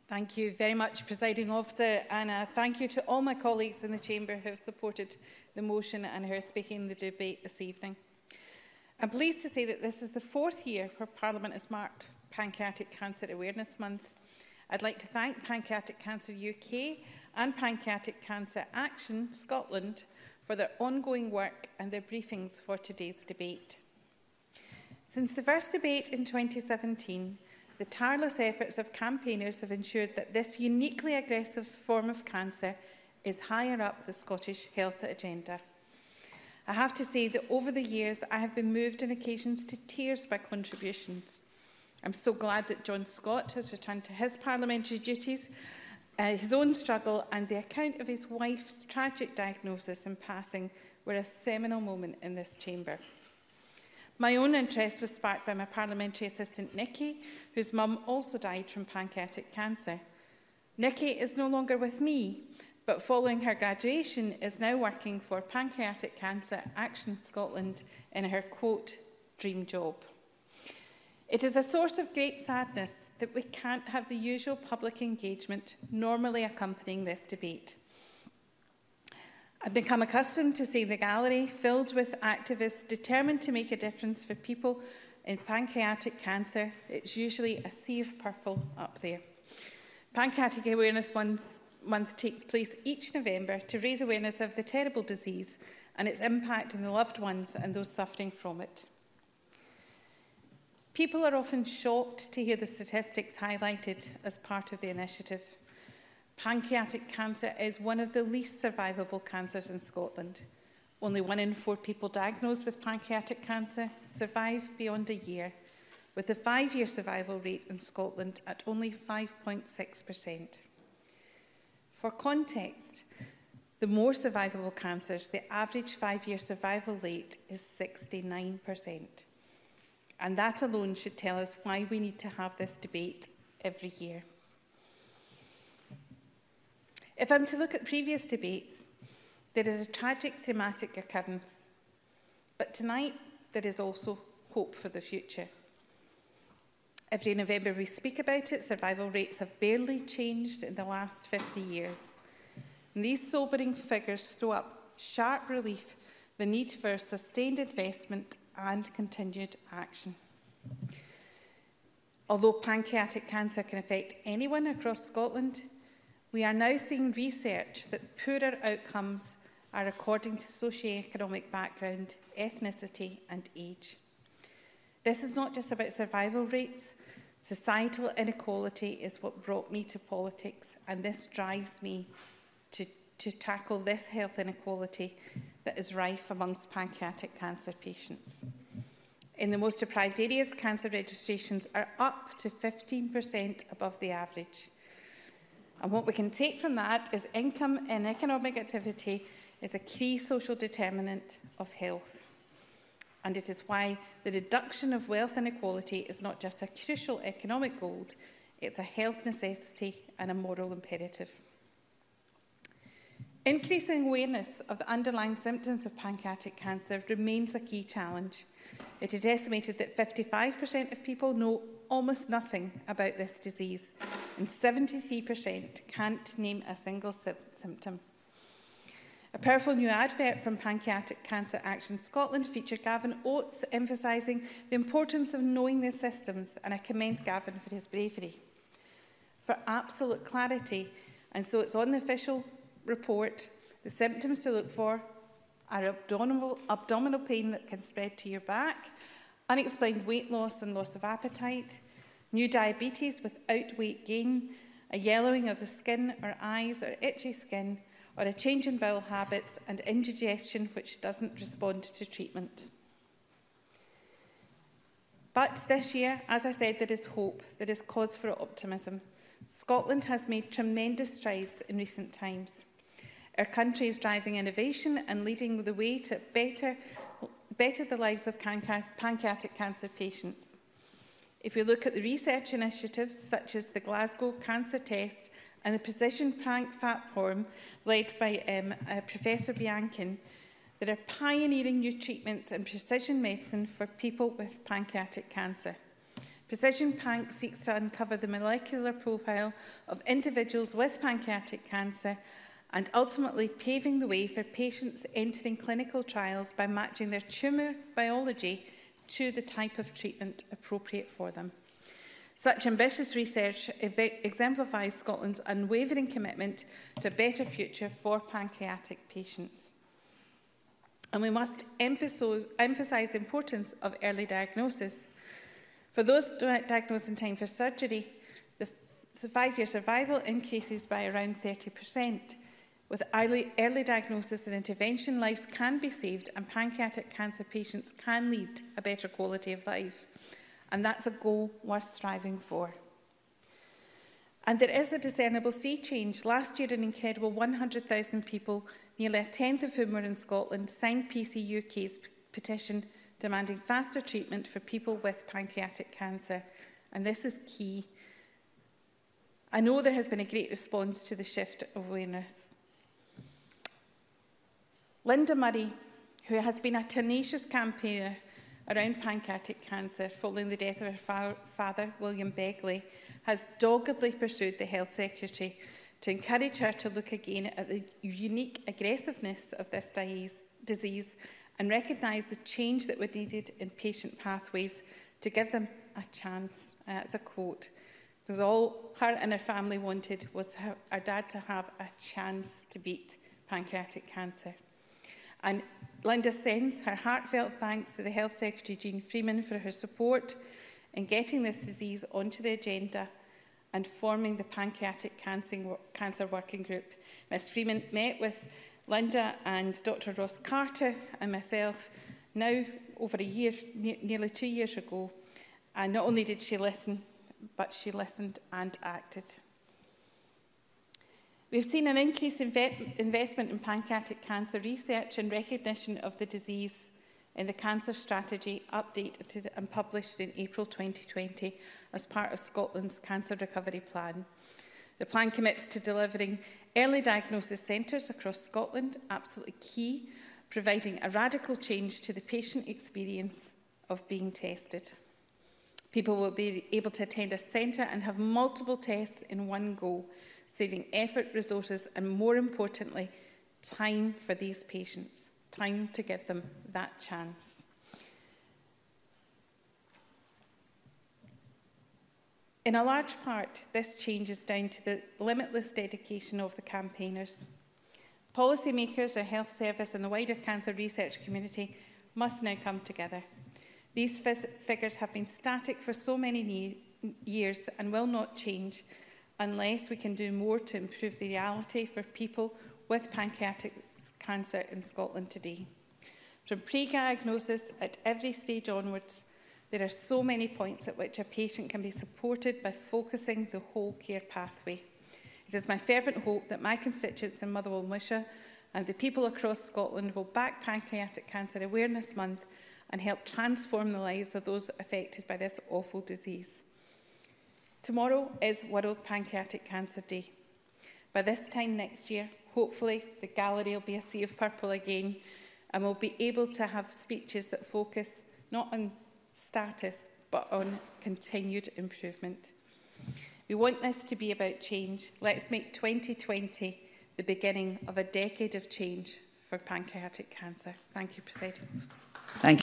Thank you very much, Presiding Officer, and thank you to all my colleagues in the Chamber who have supported the motion and who are speaking in the debate this evening. I'm pleased to say that this is the 4th year where Parliament has marked Pancreatic Cancer Awareness Month. I'd like to thank Pancreatic Cancer UK and Pancreatic Cancer Action Scotland for their ongoing work and their briefings for today's debate. Since the first debate in 2017, the tireless efforts of campaigners have ensured that this uniquely aggressive form of cancer is higher up the Scottish health agenda. I have to say that over the years, I have been moved on occasions to tears by contributions. I'm so glad that John Scott has returned to his parliamentary duties, his own struggle and the account of his wife's tragic diagnosis and passing were a seminal moment in this chamber. My own interest was sparked by my parliamentary assistant Nikki, whose mum also died from pancreatic cancer. Nikki is no longer with me, but following her graduation is now working for Pancreatic Cancer Action Scotland in her, quote, dream job. It is a source of great sadness that we can't have the usual public engagement normally accompanying this debate. I've become accustomed to seeing the gallery filled with activists determined to make a difference for people in pancreatic cancer. It's usually a sea of purple up there. Pancreatic Awareness Month takes place each November to raise awareness of the terrible disease and its impact on the loved ones and those suffering from it. People are often shocked to hear the statistics highlighted as part of the initiative. Pancreatic cancer is one of the least survivable cancers in Scotland. Only 1 in 4 people diagnosed with pancreatic cancer survive beyond a year, with the 5-year survival rate in Scotland at only 5.6%. For context, the more survivable cancers, the average 5-year survival rate is 69%. And that alone should tell us why we need to have this debate every year. If I'm to look at previous debates, there is a tragic thematic occurrence. But tonight, there is also hope for the future. Every November we speak about it, survival rates have barely changed in the last 50 years. And these sobering figures throw up sharp relief the need for sustained investment and continued action. Although pancreatic cancer can affect anyone across Scotland, we are now seeing research that poorer outcomes are according to socio-economic background, ethnicity and age. This is not just about survival rates. Societal inequality is what brought me to politics, and this drives me to tackle this health inequality that is rife amongst pancreatic cancer patients. In the most deprived areas, cancer registrations are up to 15% above the average. And what we can take from that is income and economic activity is a key social determinant of health. And it is why the reduction of wealth inequality is not just a crucial economic goal, it's a health necessity and a moral imperative. Increasing awareness of the underlying symptoms of pancreatic cancer remains a key challenge. It is estimated that 55% of people know almost nothing about this disease, and 73% can't name a single symptom. A powerful new advert from Pancreatic Cancer Action Scotland featured Gavin Oates emphasising the importance of knowing their systems, and I commend Gavin for his bravery. For absolute clarity, and so it's on the official report, the symptoms to look for are abdominal pain that can spread to your back, unexplained weight loss and loss of appetite, new diabetes without weight gain, a yellowing of the skin or eyes or itchy skin, or a change in bowel habits and indigestion which doesn't respond to treatment. But this year, as I said, there is hope, there is cause for optimism. Scotland has made tremendous strides in recent times. Our country is driving innovation and leading the way to better the lives of pancreatic cancer patients. If we look at the research initiatives such as the Glasgow Cancer Test and the Precision Panc platform led by Professor Biankin, there are pioneering new treatments and precision medicine for people with pancreatic cancer. Precision Panc seeks to uncover the molecular profile of individuals with pancreatic cancer and ultimately paving the way for patients entering clinical trials by matching their tumour biology to the type of treatment appropriate for them. Such ambitious research exemplifies Scotland's unwavering commitment to a better future for pancreatic patients. And we must emphasise the importance of early diagnosis. For those diagnosed in time for surgery, the 5-year survival increases by around 30%. With early diagnosis and intervention, lives can be saved and pancreatic cancer patients can lead a better quality of life. And that's a goal worth striving for. And there is a discernible sea change. Last year, an incredible 100,000 people, nearly a tenth of whom were in Scotland, signed PC UK's petition demanding faster treatment for people with pancreatic cancer. And this is key. I know there has been a great response to the shift of awareness. Linda Murray, who has been a tenacious campaigner around pancreatic cancer following the death of her father, William Begley, has doggedly pursued the Health Secretary to encourage her to look again at the unique aggressiveness of this disease and recognise the change that was needed in patient pathways to give them a chance. That's a quote. Because all her and her family wanted was her dad to have a chance to beat pancreatic cancer. And Linda sends her heartfelt thanks to the Health Secretary, Jean Freeman, for her support in getting this disease onto the agenda and forming the Pancreatic Cancer Working Group. Ms Freeman met with Linda and Dr Ross Carter and myself now over a year, nearly 2 years ago. And not only did she listen, but she listened and acted. We've seen an increased investment in pancreatic cancer research and recognition of the disease in the Cancer Strategy updated and published in April 2020 as part of Scotland's Cancer Recovery Plan. The plan commits to delivering early diagnosis centres across Scotland, absolutely key, providing a radical change to the patient experience of being tested. People will be able to attend a centre and have multiple tests in one go, saving effort, resources, and more importantly, time for these patients, time to give them that chance. In a large part, this change is down to the limitless dedication of the campaigners. Policymakers, our health service and the wider cancer research community must now come together. These figures have been static for so many years and will not change unless we can do more to improve the reality for people with pancreatic cancer in Scotland today. From pre-diagnosis at every stage onwards, there are so many points at which a patient can be supported by focusing the whole care pathway. It is my fervent hope that my constituents in Motherwell and Wishaw and the people across Scotland will back Pancreatic Cancer Awareness Month and help transform the lives of those affected by this awful disease. Tomorrow is World Pancreatic Cancer Day. By this time next year, hopefully the gallery will be a sea of purple again and we'll be able to have speeches that focus not on status but on continued improvement. We want this to be about change. Let's make 2020 the beginning of a decade of change for pancreatic cancer. Thank you, President. Thank you.